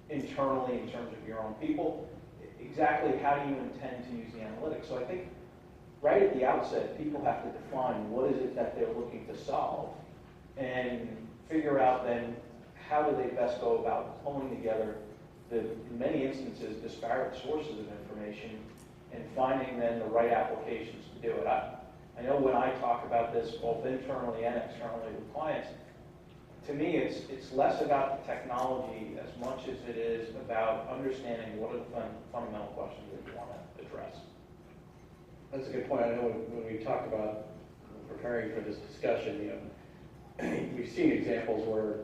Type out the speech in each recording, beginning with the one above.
internally in terms of your own people, exactly how do you intend to use the analytics? So I think right at the outset, people have to define what is it that they're looking to solve and figure out then how do they best go about pulling together the, in many instances, disparate sources of information and finding then the right applications to do it. I know when I talk about this both internally and externally with clients, to me it's less about the technology as much as it is about understanding what are the fundamental questions that you want to address. That's a good point. I know when we talked about preparing for this discussion, we've seen examples where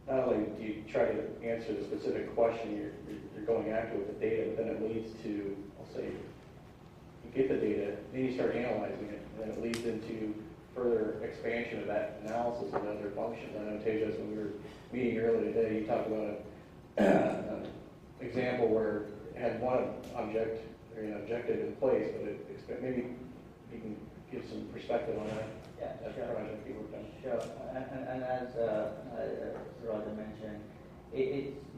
not only do you try to answer the specific question you're going after with the data, but then it leads to, I'll say, you get the data, then you start analyzing it, and then it leads into further expansion of that analysis of other functions. I know, Tejas, when we were meeting earlier today, you talked about an example where it had one objective in place, but maybe you can give some perspective on that. Yeah, sure. Project you worked on. Sure, and as Roger mentioned,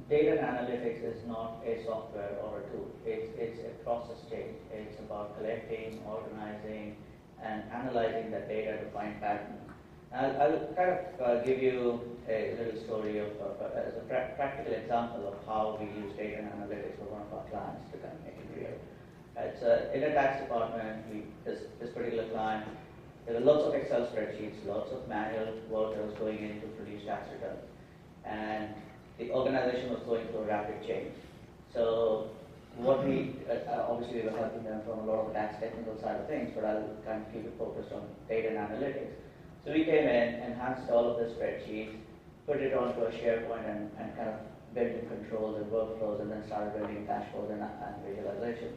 data and analytics is not a software or a tool. It's a process change. It's about collecting, organizing, and analyzing the data to find patterns. I'll kind of give you a little story of as a practical example of how we use data and analytics for one of our clients to kind of make it real. It's in a tax department. This particular client, there were lots of Excel spreadsheets, lots of manual work that was going in to produce tax returns, and the organization was going through a rapid change. So what we, obviously we were helping them from a lot of the tax technical side of things, but I'll kind of keep it focused on data and analytics. So we came in, enhanced all of the spreadsheets, put it onto a SharePoint and kind of built in controls and workflows, and then started building dashboards and visualization.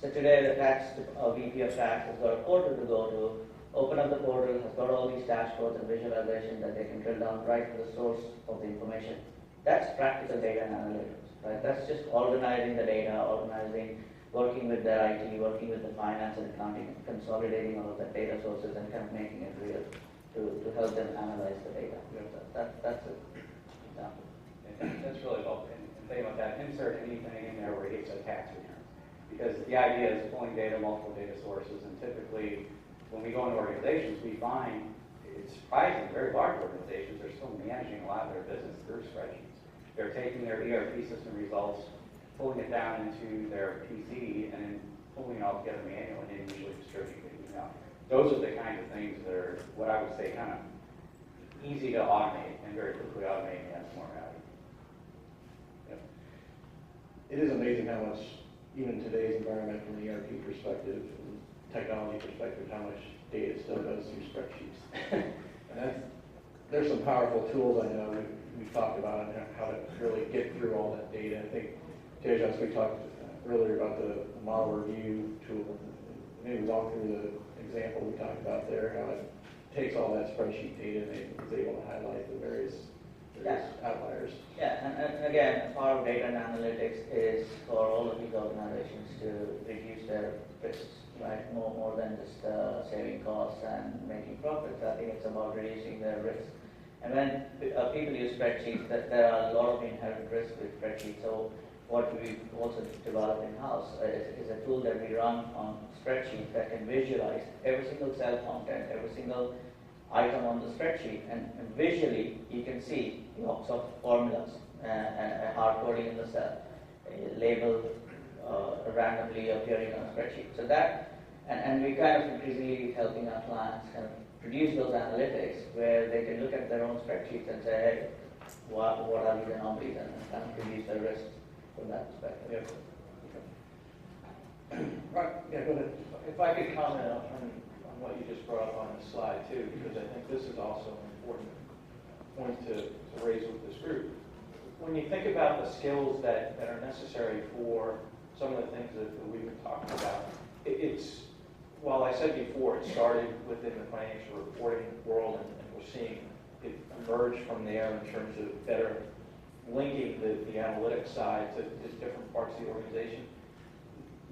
So today the VP of tax has got a portal to go to, open up the portal, has got all these dashboards and visualization that they can drill down right to the source of the information. That's practical data and analytics, right? That's just organizing the data, working with the IT, working with the finance and accounting, consolidating all of the data sources and kind of making it real to help them analyze the data. Yeah. That's an example. That's really helpful. And think about that, insert anything in there where it gets a tax return. Because the idea is pulling data, multiple data sources, and typically when we go into organizations, we find it's surprising, very large organizations are still managing a lot of their business through spreadsheets. They're taking their ERP system results, pulling it down into their PC, and then pulling it all together manually, and then usually distributing it. Those are the kinds of things that are what I would say kind of easy to automate and very quickly automate and adds more value. Yep. It is amazing how much, even in today's environment, from the ERP perspective, from technology perspective, how much data still goes through spreadsheets. And there's some powerful tools I know we've talked about on how to really get through all that data. I think, Tejas, we talked earlier about the model review tool. Maybe walk through the example we talked about there, how it takes all that spreadsheet data and is able to highlight the various outliers. Yeah, and again, part of data and analytics is for all of these organizations to reduce their risks, right? More than just saving costs and making profits. I think it's about reducing their risk. And when people use spreadsheets, there are a lot of inherent risks with spreadsheets. So what we've also developed in-house is a tool that we run on spreadsheets that can visualize every single cell content, every single item on the spreadsheet, and visually you can see lots of formulas, hard coding in the cell, a label randomly appearing on a spreadsheet. So that, and we kind of increasingly helping our clients kind of produce those analytics where they can look at their own spreadsheets and say, hey, what are these anomalies, and kind of reduce the risks from that perspective. Yeah. Right. Yeah, go ahead. If I could comment on what you just brought up on the slide too, because I think this is also an important point to raise with this group. When you think about the skills that are necessary for some of the things that we've been talking about, it's, while I said before, it started within the financial reporting world, and we're seeing it emerge from there in terms of better linking the analytics side to different parts of the organization.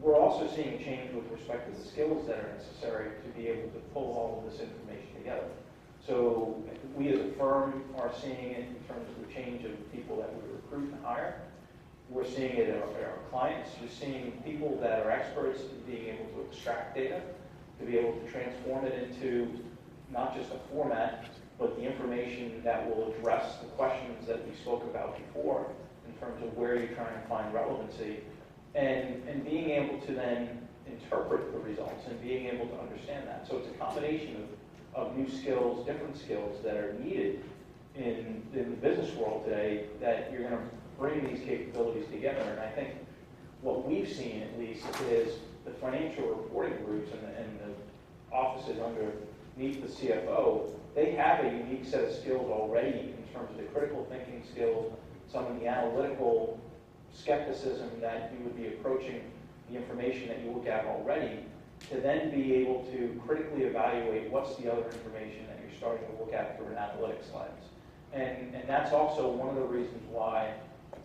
We're also seeing change with respect to the skills that are necessary to be able to pull all of this information together. So we as a firm are seeing it in terms of the change of people that we recruit and hire, We're seeing it in our clients. You're seeing people that are experts in being able to extract data, to be able to transform it into not just a format, but the information that will address the questions that we spoke about before in terms of where you're trying to find relevancy, and being able to then interpret the results and being able to understand that. So it's a combination of new skills, different skills that are needed in the business world today that you're going to bring these capabilities together. And I think what we've seen, at least, is the financial reporting groups and the offices underneath the CFO, they have a unique set of skills already in terms of the critical thinking skills, some of the analytical skepticism that you would be approaching the information that you look at already, to then be able to critically evaluate what's the other information that you're starting to look at through an analytics lens. And that's also one of the reasons why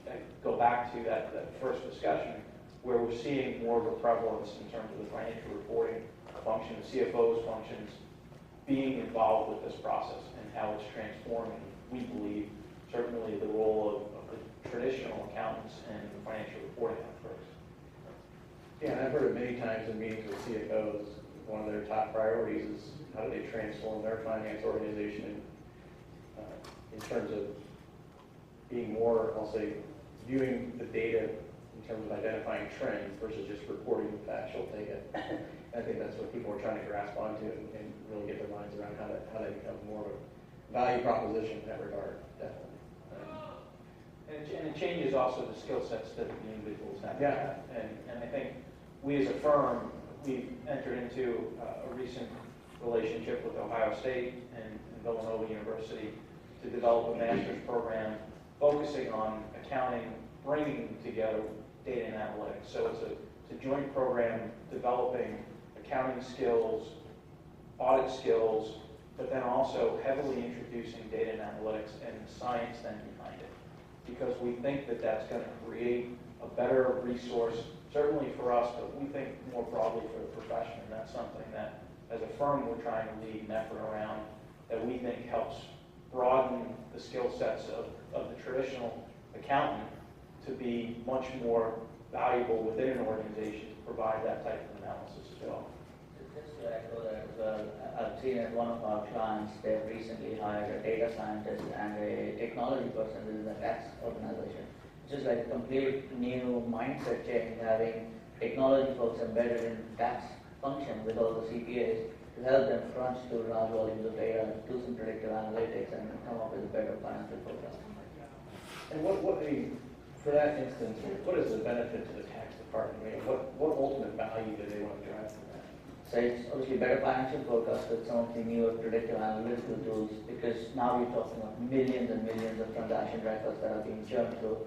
I go back to that first discussion, where we're seeing more of a prevalence in terms of the financial reporting function, the CFO's functions, being involved with this process and how it's transforming, we believe, certainly the role of the traditional accountants and the financial reporting experts. Yeah, and I've heard it many times in meetings with CFOs, one of their top priorities is how do they transform their finance organization in terms of being more, I'll say, viewing the data in terms of identifying trends versus just reporting the factual data. I think that's what people are trying to grasp onto and really get their minds around how to become more of a value proposition in that regard, definitely. And it changes also the skill sets that the individuals have. Yeah. And I think we as a firm, we've entered into a recent relationship with Ohio State and Villanova University to develop a master's program focusing on accounting, bringing together data and analytics. So it's a joint program developing accounting skills, audit skills, but then also heavily introducing data and analytics and the science then behind it. Because we think that that's going to create a better resource, certainly for us, but we think more broadly for the profession. And that's something that, as a firm, we're trying to lead an effort around that we think helps broaden the skill sets of the traditional accountant to be much more valuable within an organization to provide that type of analysis as well. Just to echo that as well, I've seen at one of our clients, they've recently hired a data scientist and a technology person within the tax organization. It's just like a complete new mindset change, having technology folks embedded in tax function with all the CPAs to help them crunch through large volumes of data, do some predictive analytics, and come up with a better financial forecast. And for that instance, what is the benefit to the tax department? I mean, what ultimate value do they want to drive from that? So it's obviously better financial forecast with some of the newer predictive analytical tools, because now we're talking about millions and millions of transaction records that are being churned through,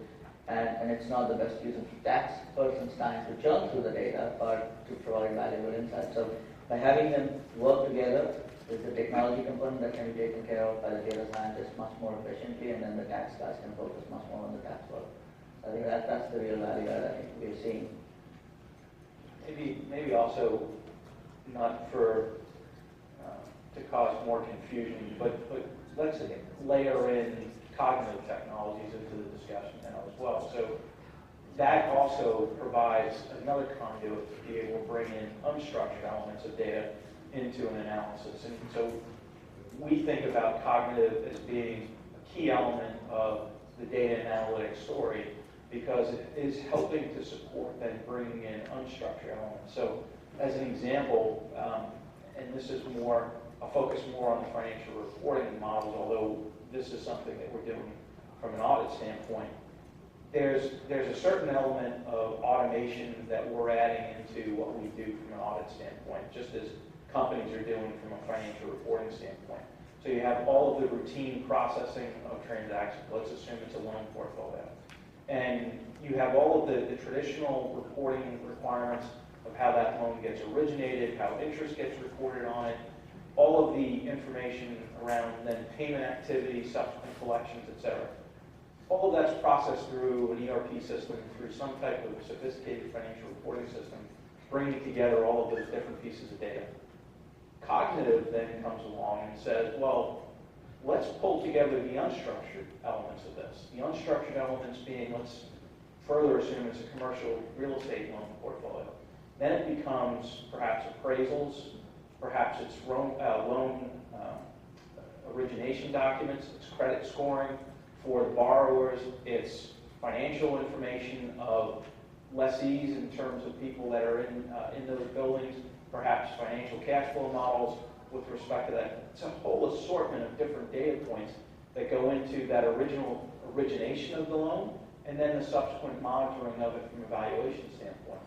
and it's not the best use of the tax person's time to churn through the data, but to provide valuable insights. So by having them work together, there's the technology component that can be taken care of by the data scientists much more efficiently, and then the tax guys can focus much more on the tax work. I think that's the real value that I think we're seeing. Maybe also not for to cause more confusion, but let's layer in cognitive technologies into the discussion now as well. So that also provides another conduit to be able to bring in unstructured elements of data into an analysis. And so we think about cognitive as being a key element of the data and analytics story, because it is helping to support then bringing in unstructured elements. So as an example, and this is more a focus more on the financial reporting models, although this is something that we're doing from an audit standpoint, there's a certain element of automation that we're adding into what we do from an audit standpoint, just as companies are doing from a financial reporting standpoint. So you have all of the routine processing of transactions. Let's assume it's a loan portfolio. And you have all of the traditional reporting requirements of how that loan gets originated, how interest gets recorded on it, all of the information around then payment activity, subsequent collections, et cetera. All of that's processed through an ERP system, through some type of sophisticated financial reporting system, bringing together all of those different pieces of data. Cognitive then comes along and says, well, let's pull together the unstructured elements of this. The unstructured elements being, let's further assume it's a commercial real estate loan portfolio. Then it becomes perhaps appraisals, perhaps it's loan origination documents, it's credit scoring for the borrowers, it's financial information of lessees in terms of people that are in those buildings, perhaps financial cash flow models with respect to that. It's a whole assortment of different data points that go into that original origination of the loan and then the subsequent monitoring of it from a valuation standpoint.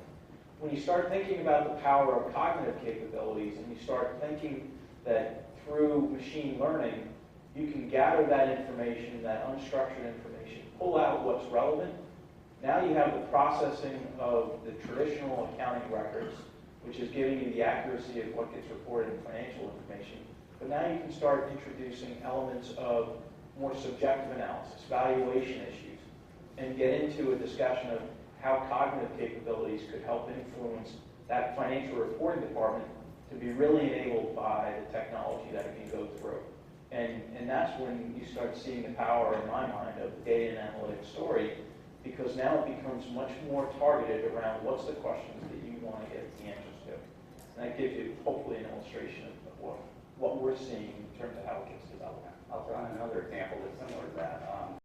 When you start thinking about the power of cognitive capabilities and you start thinking that through machine learning, you can gather that information, that unstructured information, pull out what's relevant. Now you have the processing of the traditional accounting records, which is giving you the accuracy of what gets reported in financial information. But now you can start introducing elements of more subjective analysis, valuation issues, and get into a discussion of how cognitive capabilities could help influence that financial reporting department to be really enabled by the technology that it can go through. And that's when you start seeing the power, in my mind, of the data and analytics story, because now it becomes much more targeted around what's the questions that you want to get the answers to. And that gives you, hopefully, an illustration of what we're seeing in terms of how it gets developed. I'll throw in another example that's similar to that.